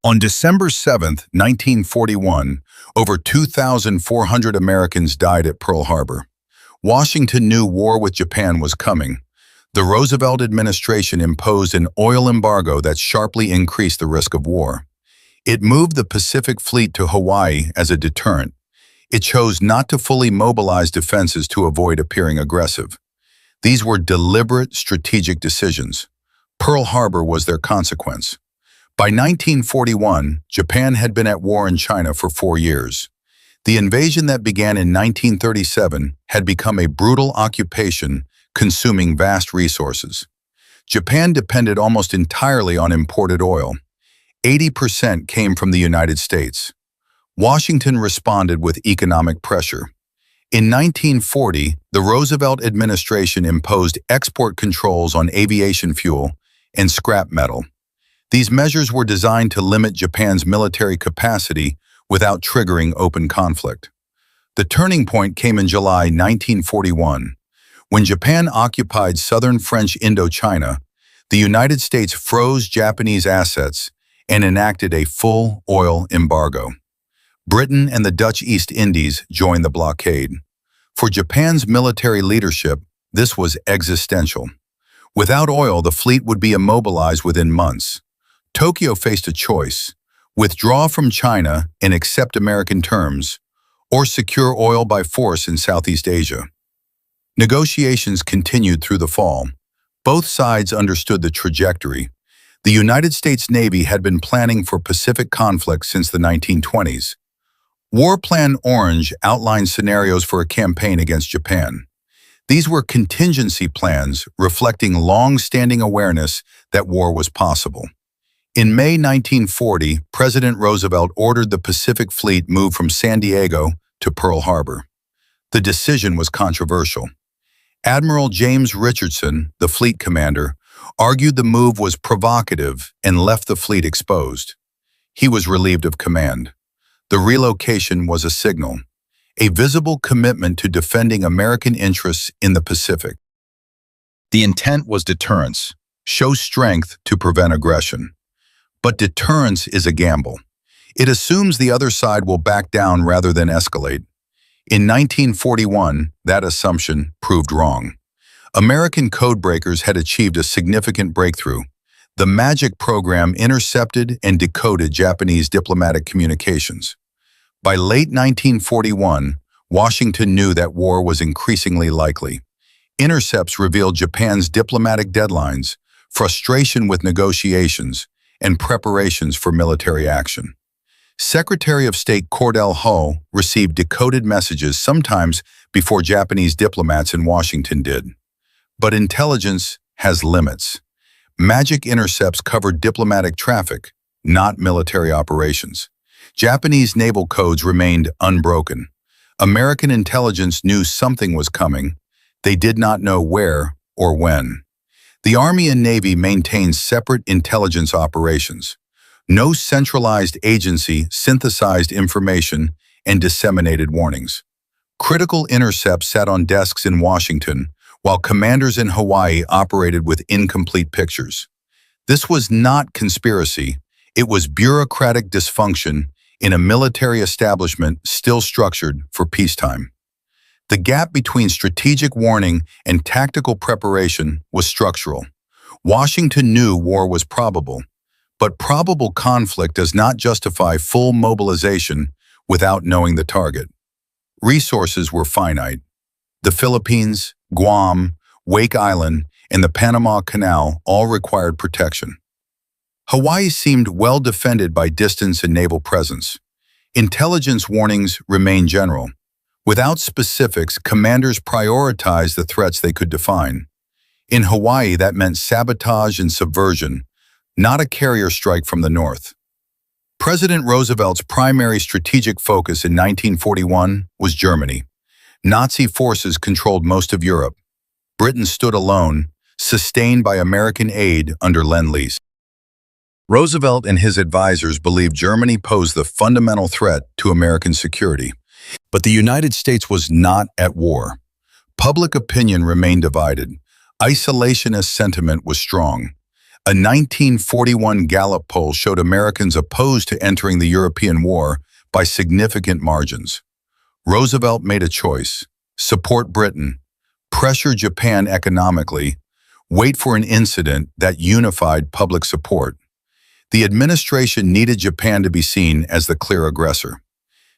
On December 7, 1941, over 2,400 Americans died at Pearl Harbor. Washington knew war with Japan was coming. The Roosevelt administration imposed an oil embargo that sharply increased the risk of war. It moved the Pacific Fleet to Hawaii as a deterrent. It chose not to fully mobilize defenses to avoid appearing aggressive. These were deliberate, strategic decisions. Pearl Harbor was their consequence. By 1941, Japan had been at war in China for 4 years. The invasion that began in 1937 had become a brutal occupation, consuming vast resources. Japan depended almost entirely on imported oil. 80% came from the United States. Washington responded with economic pressure. In 1940, the Roosevelt administration imposed export controls on aviation fuel and scrap metal. These measures were designed to limit Japan's military capacity without triggering open conflict. The turning point came in July 1941. When Japan occupied southern French Indochina, the United States froze Japanese assets and enacted a full oil embargo. Britain and the Dutch East Indies joined the blockade. For Japan's military leadership, this was existential. Without oil, the fleet would be immobilized within months. Tokyo faced a choice: withdraw from China and accept American terms, or secure oil by force in Southeast Asia. Negotiations continued through the fall. Both sides understood the trajectory. The United States Navy had been planning for Pacific conflict since the 1920s. War Plan Orange outlined scenarios for a campaign against Japan. These were contingency plans reflecting long-standing awareness that war was possible. In May 1940, President Roosevelt ordered the Pacific Fleet move from San Diego to Pearl Harbor. The decision was controversial. Admiral James Richardson, the fleet commander, argued the move was provocative and left the fleet exposed. He was relieved of command. The relocation was a signal, a visible commitment to defending American interests in the Pacific. The intent was deterrence, show strength to prevent aggression. But deterrence is a gamble. It assumes the other side will back down rather than escalate. In 1941, that assumption proved wrong. American codebreakers had achieved a significant breakthrough. The MAGIC program intercepted and decoded Japanese diplomatic communications. By late 1941, Washington knew that war was increasingly likely. Intercepts revealed Japan's diplomatic deadlines, frustration with negotiations, and preparations for military action. Secretary of State Cordell Hull received decoded messages sometimes before Japanese diplomats in Washington did. But intelligence has limits. MAGIC intercepts covered diplomatic traffic, not military operations. Japanese naval codes remained unbroken. American intelligence knew something was coming. They did not know where or when. The Army and Navy maintained separate intelligence operations. No centralized agency synthesized information and disseminated warnings. Critical intercepts sat on desks in Washington, while commanders in Hawaii operated with incomplete pictures. This was not conspiracy. It was bureaucratic dysfunction in a military establishment still structured for peacetime. The gap between strategic warning and tactical preparation was structural. Washington knew war was probable, but probable conflict does not justify full mobilization without knowing the target. Resources were finite. The Philippines, Guam, Wake Island, and the Panama Canal all required protection. Hawaii seemed well defended by distance and naval presence. Intelligence warnings remained general. Without specifics, commanders prioritized the threats they could define. In Hawaii, that meant sabotage and subversion, not a carrier strike from the north. President Roosevelt's primary strategic focus in 1941 was Germany. Nazi forces controlled most of Europe. Britain stood alone, sustained by American aid under Lend-Lease. Roosevelt and his advisors believed Germany posed the fundamental threat to American security. But the United States was not at war. Public opinion remained divided. Isolationist sentiment was strong. A 1941 Gallup poll showed Americans opposed to entering the European war by significant margins. Roosevelt made a choice: support Britain, pressure Japan economically, wait for an incident that unified public support. The administration needed Japan to be seen as the clear aggressor.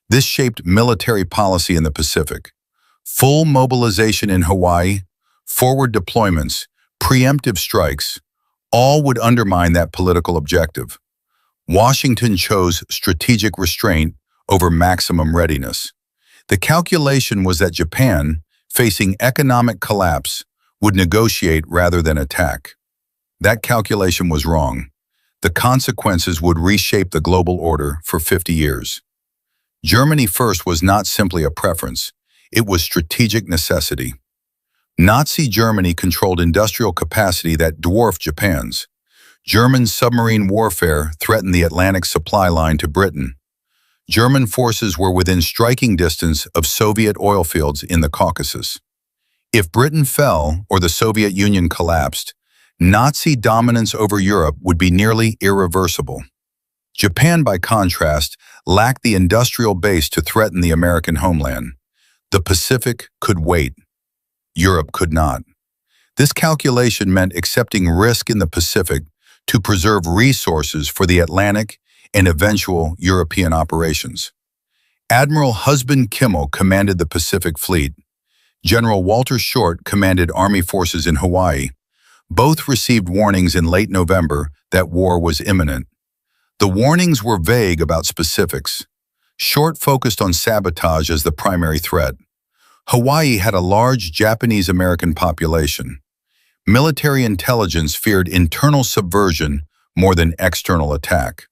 This shaped military policy in the Pacific. Full mobilization in Hawaii, forward deployments, preemptive strikes, all would undermine that political objective. Washington chose strategic restraint over maximum readiness. The calculation was that Japan, facing economic collapse, would negotiate rather than attack. That calculation was wrong. The consequences would reshape the global order for 50 years. Germany first was not simply a preference, it was strategic necessity. Nazi Germany controlled industrial capacity that dwarfed Japan's. German submarine warfare threatened the Atlantic supply line to Britain. German forces were within striking distance of Soviet oil fields in the Caucasus. If Britain fell or the Soviet Union collapsed, Nazi dominance over Europe would be nearly irreversible. Japan, by contrast, lacked the industrial base to threaten the American homeland. The Pacific could wait. Europe could not. This calculation meant accepting risk in the Pacific to preserve resources for the Atlantic and eventual European operations. Admiral Husband Kimmel commanded the Pacific Fleet. General Walter Short commanded Army forces in Hawaii. Both received warnings in late November that war was imminent. The warnings were vague about specifics. Short focused on sabotage as the primary threat. Hawaii had a large Japanese-American population. Military intelligence feared internal subversion more than external attack.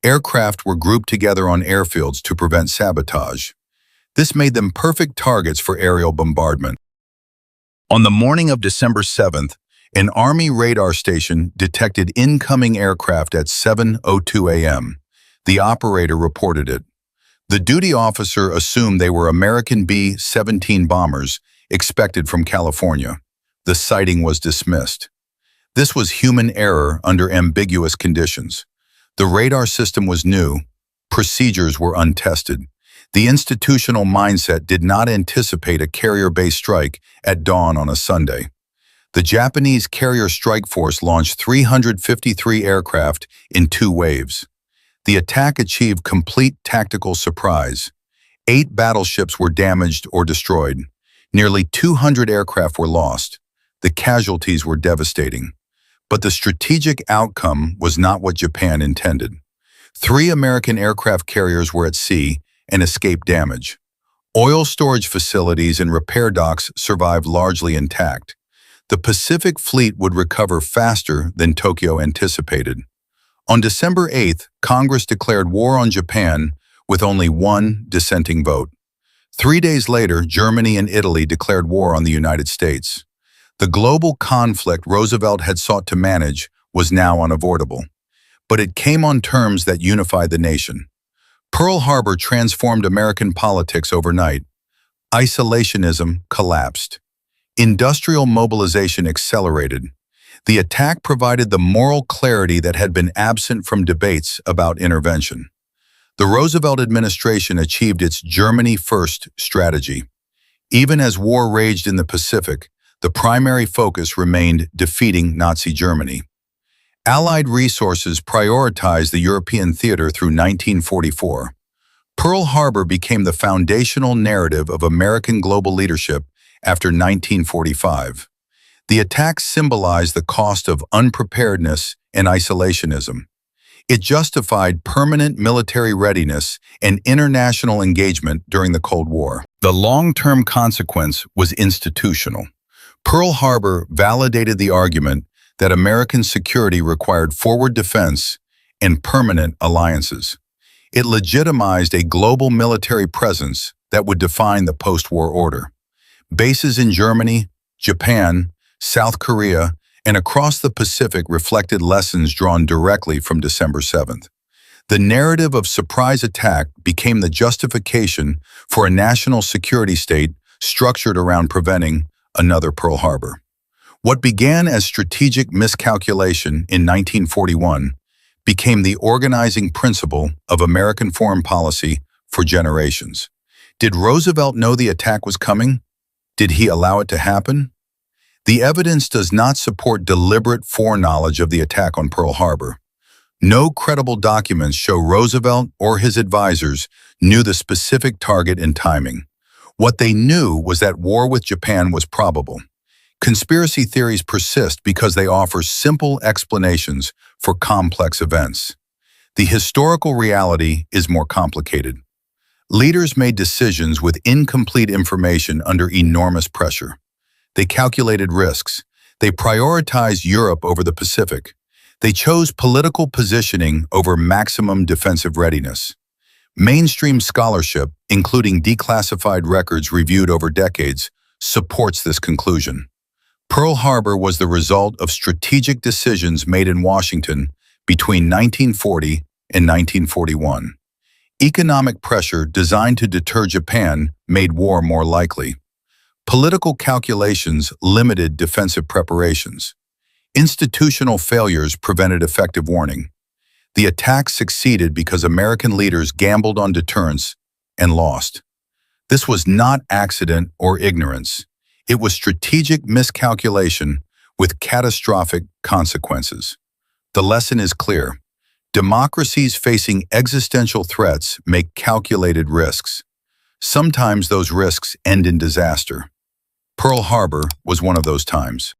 Aircraft were grouped together on airfields to prevent sabotage. This made them perfect targets for aerial bombardment. On the morning of December 7th, an Army radar station detected incoming aircraft at 7:02 a.m. The operator reported it. The duty officer assumed they were American B-17 bombers expected from California. The sighting was dismissed. This was human error under ambiguous conditions. The radar system was new. Procedures were untested. The institutional mindset did not anticipate a carrier-based strike at dawn on a Sunday. The Japanese carrier strike force launched 353 aircraft in 2 waves. The attack achieved complete tactical surprise. 8 battleships were damaged or destroyed. Nearly 200 aircraft were lost. The casualties were devastating. But the strategic outcome was not what Japan intended. 3 American aircraft carriers were at sea and escaped damage. Oil storage facilities and repair docks survived largely intact. The Pacific Fleet would recover faster than Tokyo anticipated. On December 8th, Congress declared war on Japan with only 1 dissenting vote. 3 days later, Germany and Italy declared war on the United States. The global conflict Roosevelt had sought to manage was now unavoidable. But it came on terms that unified the nation. Pearl Harbor transformed American politics overnight. Isolationism collapsed. Industrial mobilization accelerated. The attack provided the moral clarity that had been absent from debates about intervention. The Roosevelt administration achieved its Germany first strategy. Even as war raged in the Pacific, the primary focus remained defeating Nazi Germany. Allied resources prioritized the European theater through 1944. Pearl Harbor became the foundational narrative of American global leadership after 1945. The attack symbolized the cost of unpreparedness and isolationism. It justified permanent military readiness and international engagement during the Cold War. The long-term consequence was institutional. Pearl Harbor validated the argument that American security required forward defense and permanent alliances. It legitimized a global military presence that would define the post-war order. Bases in Germany, Japan, South Korea, and across the Pacific reflected lessons drawn directly from December 7th. The narrative of surprise attack became the justification for a national security state structured around preventing another Pearl Harbor. What began as strategic miscalculation in 1941 became the organizing principle of American foreign policy for generations. Did Roosevelt know the attack was coming? Did he allow it to happen? The evidence does not support deliberate foreknowledge of the attack on Pearl Harbor. No credible documents show Roosevelt or his advisors knew the specific target and timing. What they knew was that war with Japan was probable. Conspiracy theories persist because they offer simple explanations for complex events. The historical reality is more complicated. Leaders made decisions with incomplete information under enormous pressure. They calculated risks. They prioritized Europe over the Pacific. They chose political positioning over maximum defensive readiness. Mainstream scholarship, including declassified records reviewed over decades, supports this conclusion. Pearl Harbor was the result of strategic decisions made in Washington between 1940 and 1941. Economic pressure designed to deter Japan made war more likely. Political calculations limited defensive preparations. Institutional failures prevented effective warning. The attack succeeded because American leaders gambled on deterrence and lost. This was not accident or ignorance. It was strategic miscalculation with catastrophic consequences. The lesson is clear. Democracies facing existential threats make calculated risks. Sometimes those risks end in disaster. Pearl Harbor was one of those times.